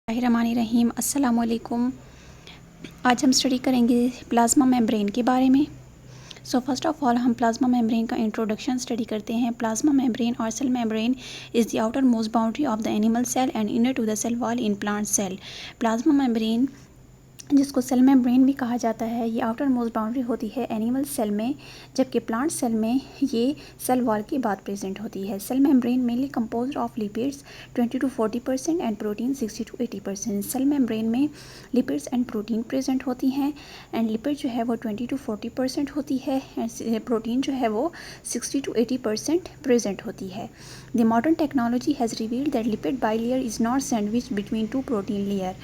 रहीम अस्सलाम वालेकुम। आज हम स्टडी करेंगे प्लाज्मा मेम्ब्रेन के बारे में। सो फर्स्ट ऑफ ऑल हम प्लाज्मा मेम्ब्रेन का इंट्रोडक्शन स्टडी करते हैं। प्लाज्मा मेम्ब्रेन और cell membrane is the outer most boundary of the animal cell and inner to the cell wall in plant cell. Plasma membrane जिसको cell membrane भी कहा जाता है, ये आउटर मोस्ट बाउंड्री होती है एनिमल सेल में, जबकि प्लांट सेल में ये सेल वॉल के बाद प्रेजेंट होती है। Cell membrane mainly composed of lipids 20 to 40% and protein 60 to 80%। Cell membrane में लिपिड्स एंड प्रोटीन प्रेजेंट होती हैं एंड लिपिड जो है वो 20 to 40% होती है एंड प्रोटीन जो है वो 60 to 80% प्रेजेंट होती है। The modern technology has revealed that lipid bilayer is not sandwich between two protein layer.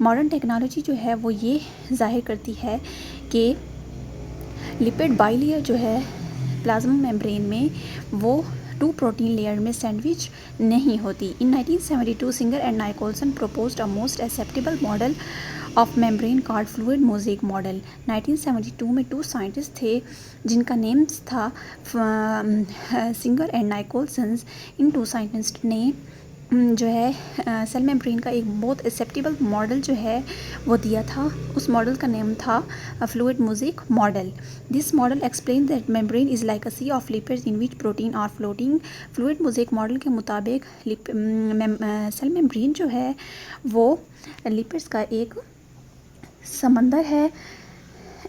Modern technology जो है वो ये ज़ाहिर करती है कि लिपिड बाइलेयर जो है प्लाज्मा मेम्ब्रेन में वो टू प्रोटीन लेयर में सैंडविच नहीं होती। In 1972 Singer and Nicolson proposed a most acceptable model of membrane called fluid mosaic model. 1972 में टू साइंटिस्ट थे जिनका नेम्स था Singer and Nicolsons. In two scientist ने जो है सेल मेम्ब्रेन का एक बहुत एक्सेप्टेबल मॉडल जो है वो दिया था। उस मॉडल का नेम था fluid mosaic model. This model explain that membrane is like a sea of lipids in which protein are floating. Fluid mosaic model के मुताबिक सेल मेम्ब्रेन जो है वो लिपिड्स का एक समंदर है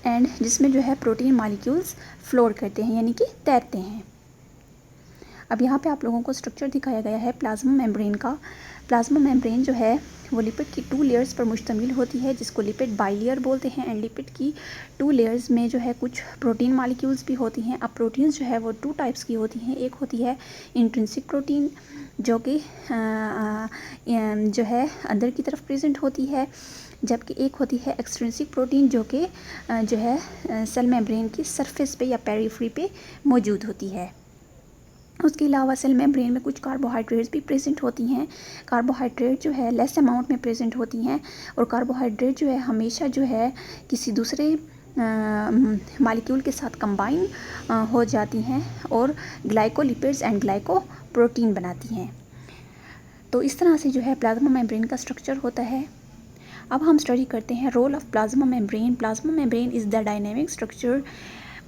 एंड जिसमें जो है प्रोटीन मॉलिक्यूल्स फ्लोट करते हैं, यानी कि तैरते हैं। अब यहाँ पे आप लोगों को स्ट्रक्चर दिखाया गया है प्लाज्मा मेम्ब्रेन का। प्लाज्मा मेम्ब्रेन जो है वो लिपिड की टू लेयर्स पर मुश्तमिल होती है, जिसको लिपिड बाइलेयर बोलते हैं एंड लिपिड की टू लेयर्स में जो है कुछ प्रोटीन मॉलिक्यूल्स भी होती हैं। अब प्रोटीन्स जो है वो टू टाइप्स की होती हैं। एक होती है इंट्रिंसिक प्रोटीन जो कि जो है अंदर की तरफ प्रेजेंट होती है, जबकि एक होती है एक्सट्रिंसिक प्रोटीन जो कि जो है सेल मेम्ब्रेन की सरफेस पे या पेरिफेरी पे मौजूद होती है। उसके अलावा सेल मेम्ब्रेन में कुछ कार्बोहाइड्रेट्स भी प्रेजेंट होती हैं। कार्बोहाइड्रेट जो है लेस अमाउंट में प्रेजेंट होती हैं और कार्बोहाइड्रेट जो है हमेशा जो है किसी दूसरे मॉलिक्यूल के साथ कंबाइन हो जाती हैं और ग्लाइकोलिपिड्स एंड ग्लाइकोप्रोटीन बनाती हैं। तो इस तरह से जो है प्लाज्मा मेम्ब्रेन का स्ट्रक्चर होता है। अब हम स्टडी करते हैं role of plasma membrane. Plasma membrane is the dynamic structure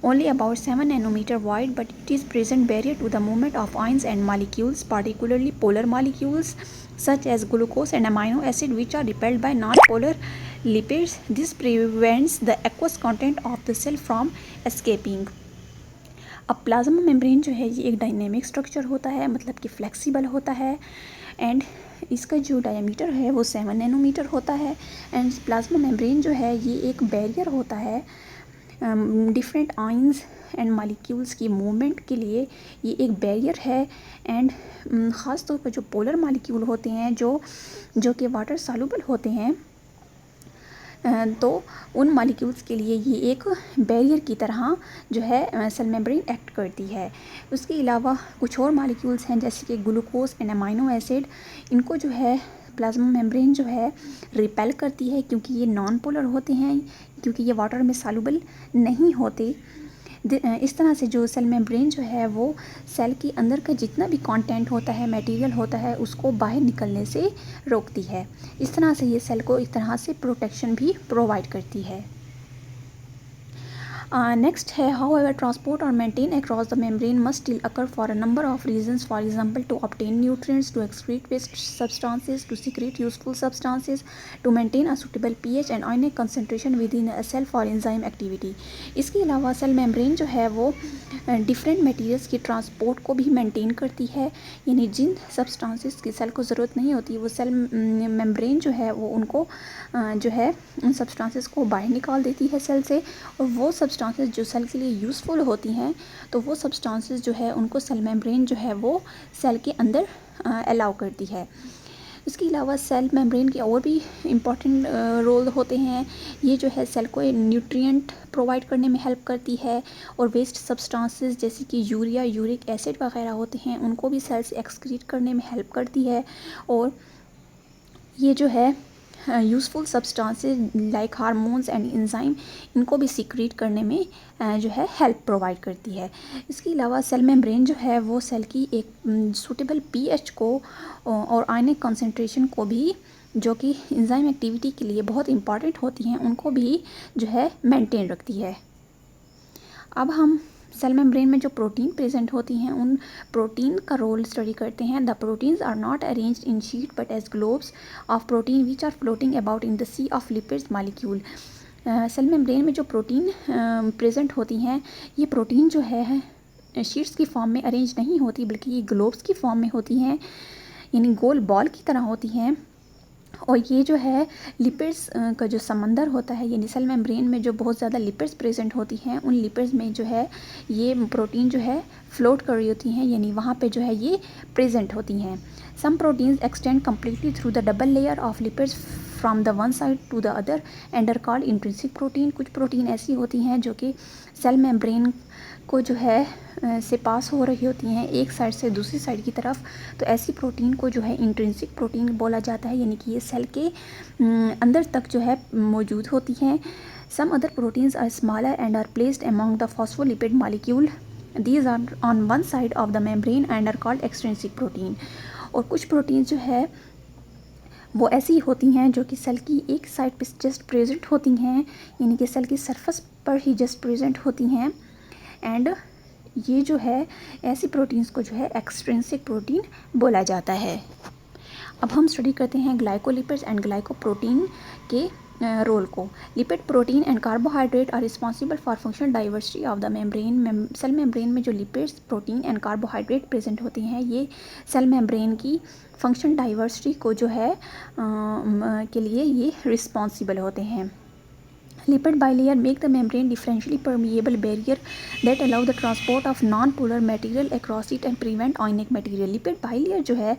only about 7 nanometer wide, but it is present barrier to the movement of ions and molecules, particularly polar molecules such as glucose and amino acid, which are repelled by non-polar lipids. This prevents the aqueous content of the cell from escaping. अब plasma membrane जो है ये एक dynamic structure होता है, मतलब कि flexible होता है एंड इसका जो डायमीटर है वो 7 नैनोमीटर होता है एंड प्लाज्मा मेम्ब्रेन जो है ये एक बैरियर होता है डिफरेंट आयंस एंड मॉलिक्यूल्स की मूवमेंट के लिए। ये एक बैरियर है एंड ख़ास तौर पर जो पोलर मॉलिक्यूल होते हैं जो कि वाटर सॉल्युबल होते हैं, तो उन मॉलिक्यूल्स के लिए ये एक बैरियर की तरह जो है सेल मेम्ब्रेन एक्ट करती है। उसके अलावा कुछ और मॉलिक्यूल्स हैं जैसे कि ग्लूकोज एंड अमाइनो एसिड, इनको जो है प्लाज्मा मेम्ब्रेन जो है रिपेल करती है क्योंकि ये नॉन पोलर होते हैं, क्योंकि ये वाटर में सॉल्युबल नहीं होते। इस तरह से जो सेल मेम्ब्रेन जो है वो सेल के अंदर का जितना भी कंटेंट होता है, मटेरियल होता है, उसको बाहर निकलने से रोकती है। इस तरह से ये सेल को एक तरह से प्रोटेक्शन भी प्रोवाइड करती है। नेक्स्ट है however transport or maintain across the membrane must still occur for a number of reasons. For example, to obtain nutrients, to excrete waste substances, to secrete useful substances, to maintain a suitable pH and ionic concentration within a cell for enzyme activity. इसके अलावा cell membrane जो है वो different materials की transport को भी maintain करती है, यानी जिन सब्सटेंसेस की सेल को ज़रूरत नहीं होती वो सेल मेम्ब्रेन जो है वो उनको जो है उन सब्सटेंसेस को बाहर निकाल देती है सेल से, और वो सब्सटेंसेस जो सेल के लिए यूज़फुल होती हैं तो वो सब्सटेंसेस जो है उनको सेल मेम्ब्रेन जो है वो सेल के अंदर अलाउ करती है। इसके अलावा सेल मेम्ब्रेन के और भी इम्पॉर्टेंट रोल होते हैं। ये जो है सेल को न्यूट्रिएंट प्रोवाइड करने में हेल्प करती है और वेस्ट सब्सटेंसेस जैसे कि यूरिया, यूरिक एसिड वगैरह होते हैं उनको भी सेल से एक्सक्रीट करने में हेल्प करती है, और ये जो है useful substances like hormones and enzyme इनको भी सीक्रेट करने में जो है हेल्प प्रोवाइड करती है। इसके अलावा सेल मेम्ब्रेन जो है वो सेल की एक सूटेबल पीएच को और आयनिक कंसंट्रेशन को भी जो कि एंजाइम एक्टिविटी के लिए बहुत इंपॉर्टेंट होती हैं, उनको भी जो है मेंटेन रखती है। अब हम सेल मेम्ब्रेन में जो प्रोटीन प्रेजेंट होती हैं उन प्रोटीन का रोल स्टडी करते हैं। The proteins are not arranged in sheet but as globs of protein which are floating about in the sea of lipids molecule. Cell membrane में जो प्रोटीन प्रेजेंट होती हैं, ये प्रोटीन जो है शीट्स की फॉर्म में अरेंज नहीं होती, बल्कि ये ग्लोब्स की फॉर्म में होती हैं, यानी गोल बॉल की तरह होती हैं। और ये जो है लिपिड्स का जो समंदर होता है, यानी सेल मेम्ब्रेन में जो बहुत ज़्यादा लिपिड्स प्रेजेंट होती हैं, उन लिपिड्स में जो है ये प्रोटीन जो है फ्लोट कर रही होती हैं, यानी वहाँ पे जो है ये प्रेजेंट होती हैं। Some proteins extend completely through the double layer of lipids from the one side to the other and are called intrinsic protein. कुछ प्रोटीन ऐसी होती हैं जो कि सेल मेम्ब्रेन को जो है से पास हो रही होती हैं एक साइड से दूसरी साइड की तरफ, तो ऐसी प्रोटीन को जो है इंट्रिंसिक प्रोटीन बोला जाता है, यानी कि ये सेल के अंदर तक जो है मौजूद होती हैं। Some other proteins are smaller and are placed among the phospholipid molecule, these are on one side of the membrane and are called extrinsic protein. और कुछ प्रोटीन जो है वो ऐसी होती हैं जो कि सेल की एक साइड पे जस्ट प्रेजेंट होती हैं, यानी कि सेल की सरफेस पर ही जस्ट प्रेजेंट होती हैं, एंड ये जो है ऐसी प्रोटीन्स को जो है एक्सट्रिंसिक प्रोटीन बोला जाता है। अब हम स्टडी करते हैं ग्लाइकोलिपिड्स एंड ग्लाइकोप्रोटीन के रोल को। Lipid, protein and carbohydrate are responsible for functional diversity of the membrane. Cell membrane में जो lipids, protein and carbohydrate present होते हैं, ये सेल मेम्ब्रेन की फंक्शन डाइवर्सिटी को जो है के लिए ये रिस्पॉन्सिबल होते हैं। Lipid bilayer make the membrane differentially permeable barrier that allow the transport of non-polar material across it and prevent ionic material. Lipid bilayer जो है,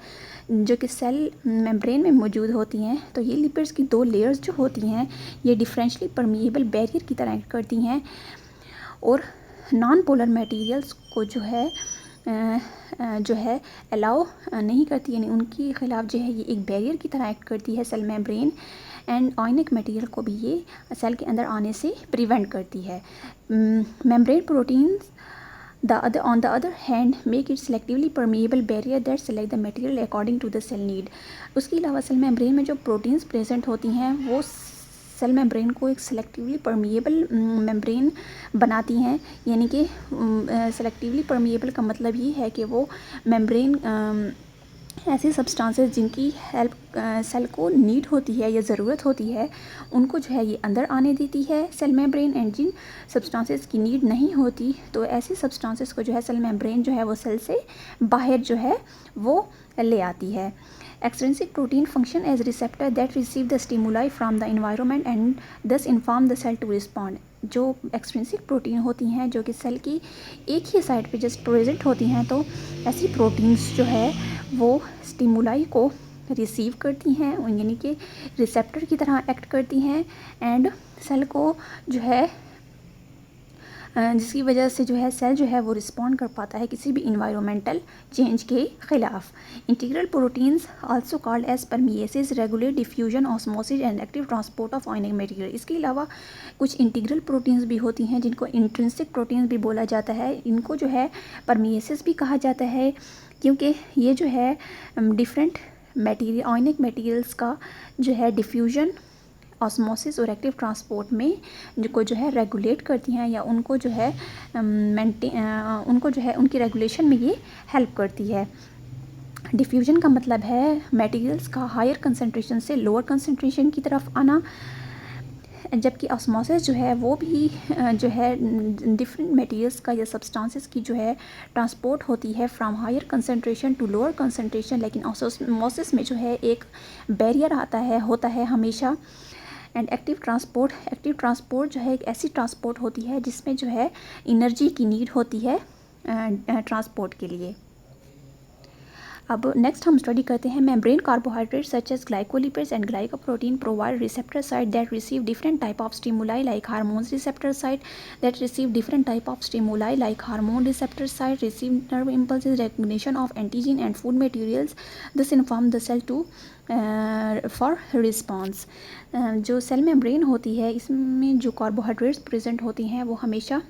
जो कि सेल मेम्ब्रेन में मौजूद होती हैं, तो ये लिपिड्स की दो लेयर्स जो होती हैं ये डिफरेंशियली परमिएबल बैरियर की तरह एक्ट करती हैं और नॉन पोलर मटेरियल्स को जो है अलाउ नहीं करती, यानी उनके ख़िलाफ़ जो है ये एक बैरियर की तरह एक्ट करती है cell membrane, and ionic material को भी ये सेल के अंदर आने से प्रिवेंट करती है। Membrane proteins on the other hand make it selectively permeable barrier that select the material according to the cell need. उसके अलावा सेल मेम्ब्रेन में जो प्रोटीन्स प्रेजेंट होती हैं वो सेल मेम्ब्रेन को एक सेलेक्टिवली परमिएबल मेम्ब्रेन बनाती हैं, यानी कि सेलेक्टिवली परमिएबल का मतलब ये है कि वो मेम्ब्रेन ऐसे सब्सटेंसेस जिनकी हेल्प सेल को नीड होती है या ज़रूरत होती है उनको जो है ये अंदर आने देती है सेल मेम्ब्रेन, एंड जिन सब्सटेंसेस की नीड नहीं होती तो ऐसे सब्सटेंसेस को जो है सेल मेम्ब्रेन जो है वो सेल से बाहर जो है वो ले आती है। Extrinsic protein function as receptor that receive the stimuli from the environment and thus inform the cell to respond. जो एक्सट्रिंसिक प्रोटीन होती हैं जो कि सेल की एक ही साइड पे जस्ट प्रेजेंट होती हैं, तो ऐसी प्रोटीन्स जो है वो स्टिमुलाई को रिसीव करती हैं, यानी कि रिसेप्टर की तरह एक्ट करती हैं, एंड सेल को जो है जिसकी वजह से जो है सेल जो है वो रिस्पॉन्ड कर पाता है किसी भी इन्वायरमेंटल चेंज के ख़िलाफ़। Integral proteins also called as permeases regulate diffusion, osmosis and active transport of ionic material. इसके अलावा कुछ इंटीग्रल प्रोटीन्स भी होती हैं जिनको इंट्रिंसिक प्रोटीन्स भी बोला जाता है। इनको जो है परमिएसेस भी कहा जाता है क्योंकि ये जो है डिफरेंट मटेरियल आयनिक मटेरियल्स का जो है डिफ्यूजन, ऑस्मोसिस और एक्टिव ट्रांसपोर्ट में को जो है रेगुलेट करती हैं या उनको जो है उनको जो है उनकी रेगुलेशन में ये हेल्प करती है। डिफ्यूजन का मतलब है मटेरियल्स का हायर कंसंट्रेशन से लोअर कंसंट्रेशन की तरफ आना, जबकि ऑस्मोसिस जो है वो भी जो है डिफरेंट मटेरियल्स का या सब्सटेंसेस की जो है ट्रांसपोर्ट होती है from higher concentration to lower concentration, लेकिन ऑस्मोसिस में जो है एक बैरियर होता है हमेशा। एंड एक्टिव ट्रांसपोर्ट जो है एक ऐसी ट्रांसपोर्ट होती है जिसमें जो है एनर्जी की नीड होती है ट्रांसपोर्ट के लिए। अब नेक्स्ट हम स्टडी करते हैं membrane carbohydrate such as glycolipids and glycoprotein provide receptor site that receive different type of stimuli like hormones. Receptor site that receive different type of stimuli like hormone receptor site receive nerve impulses, recognition of antigen and food materials, this inform the cell to for response. जो cell membrane होती है इसमें जो carbohydrates present होती हैं वो हमेशा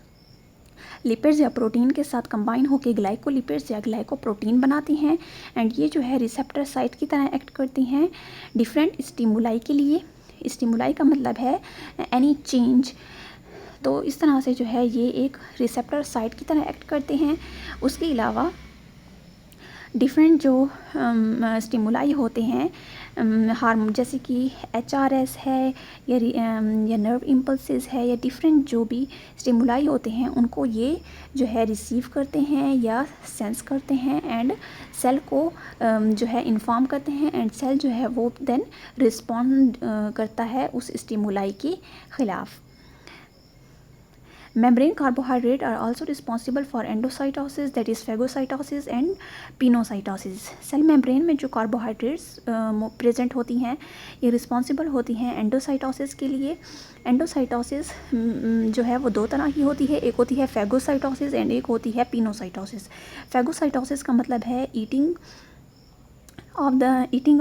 lipids या प्रोटीन के साथ कंबाइन होकर ग्लाइकोलिपिड्स या ग्लाइकोप्रोटीन बनाती हैं एंड ये जो है रिसेप्टर साइट की तरह एक्ट करती हैं डिफरेंट स्टिमुलाई के लिए। स्टिमुलाई का मतलब है एनी चेंज। तो इस तरह से जो है ये एक रिसेप्टर साइट की तरह एक्ट करते हैं। उसके अलावा डिफरेंट जो स्टिमुलाई होते हैं हार्मोन जैसे कि HRS है या नर्व इम्पल्सेस है या डिफरेंट जो भी स्टिमुलाई होते हैं उनको ये जो है रिसीव करते हैं या सेंस करते हैं एंड सेल को जो है इन्फॉर्म करते हैं एंड सेल जो है वो देन रिस्पॉन्ड करता है उस स्टिमुलाई के ख़िलाफ़। Membrane carbohydrate are also responsible for endocytosis, that is phagocytosis and pinocytosis. Cell membrane में जो कार्बोहाइड्रेट्स प्रेजेंट होती हैं ये रिस्पॉन्सिबल होती हैं एंडोसाइटोसिस के लिए। एंडोसाइटोसिस जो है वो दो तरह की होती है, एक होती है फैगोसाइटोसिस एंड एक होती है पिनोसाइटोसिस। फैगोसाइटोसिस का मतलब है eating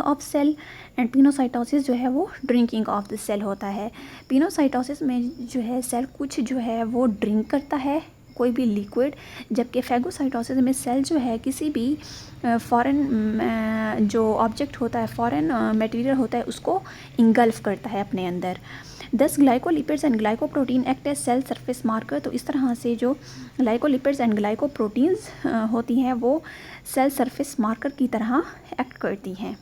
of cell and pinocytosis जो है वो ड्रिंकिंग ऑफ द सेल होता है। पिनोसाइटोसिस में जो है सेल कुछ जो है वो ड्रिंक करता है कोई भी लिक्विड, जबकि फैगोसाइटोसिस में सेल जो है किसी भी फॉरेन जो ऑब्जेक्ट होता है, फॉरेन मटेरियल होता है, उसको इंगल्फ करता है अपने अंदर। 10 glycolipids and glycoprotein act as cell surface marker. तो इस तरह से जो ग्लाइकोलिपिड्स एंड ग्लाइकोप्रोटीन्स होती हैं वो सेल सरफेस मार्कर की तरह एक्ट करती हैं।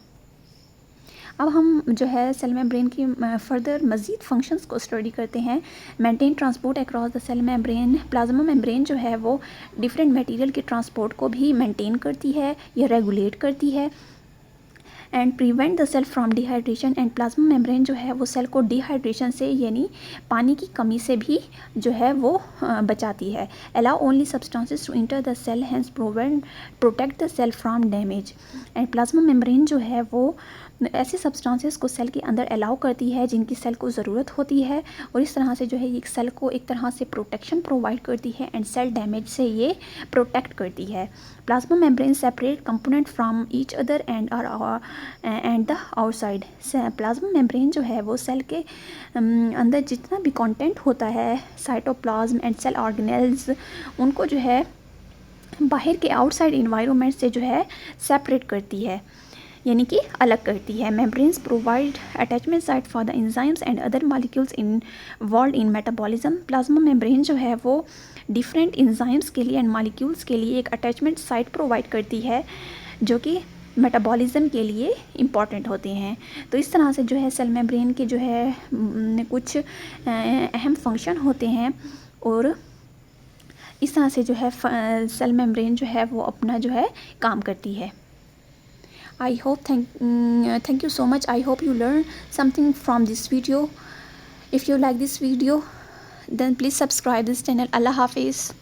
अब हम जो है सेल मेम्ब्रेन की फर्दर मज़ीद फंक्शंस को स्टडी करते हैं। Maintain transport across the cell membrane. Plasma membrane जो है वो डिफरेंट मटेरियल के ट्रांसपोर्ट को भी मेंटेन करती है या रेगुलेट करती है and prevent the cell from dehydration. And plasma membrane जो है वो सेल को डिहाइड्रेशन से यानी पानी की कमी से भी जो है वो बचाती है। Allow only substances to enter the cell hence protect the cell from damage. And plasma membrane जो है वो ऐसे सब्सटेंसेस को सेल के अंदर अलाउ करती है जिनकी सेल को ज़रूरत होती है और इस तरह से जो है ये सेल को एक तरह से प्रोटेक्शन प्रोवाइड करती है एंड सेल डैमेज से ये प्रोटेक्ट करती है। Plasma membrane separate component from each other and the outside. Plasma membrane जो है वो सेल के अंदर जितना भी कंटेंट होता है, साइटोप्लाज्म एंड सेल ऑर्गेनेल्स, उनको जो है बाहर के आउटसाइड इन्वायरमेंट से जो है सेपरेट करती है यानी कि अलग करती है। Membranes provide attachment site for the enzymes and other molecules involved in metabolism. Plasma membrane जो है वो डिफरेंट एंजाइम्स के लिए एंड मॉलिक्यूल्स के लिए एक अटैचमेंट साइट प्रोवाइड करती है जो कि मेटाबॉलिज्म के लिए इम्पॉर्टेंट होते हैं। तो इस तरह से जो है सेल मेम्ब्रेन के जो है कुछ अहम फंक्शन होते हैं और इस तरह से जो है सेल मेम्ब्रेन जो है वो अपना जो है काम करती है। I hope thank you so much. I hope you learn something from this video. If you like this video, then please subscribe this channel. Allah Hafiz.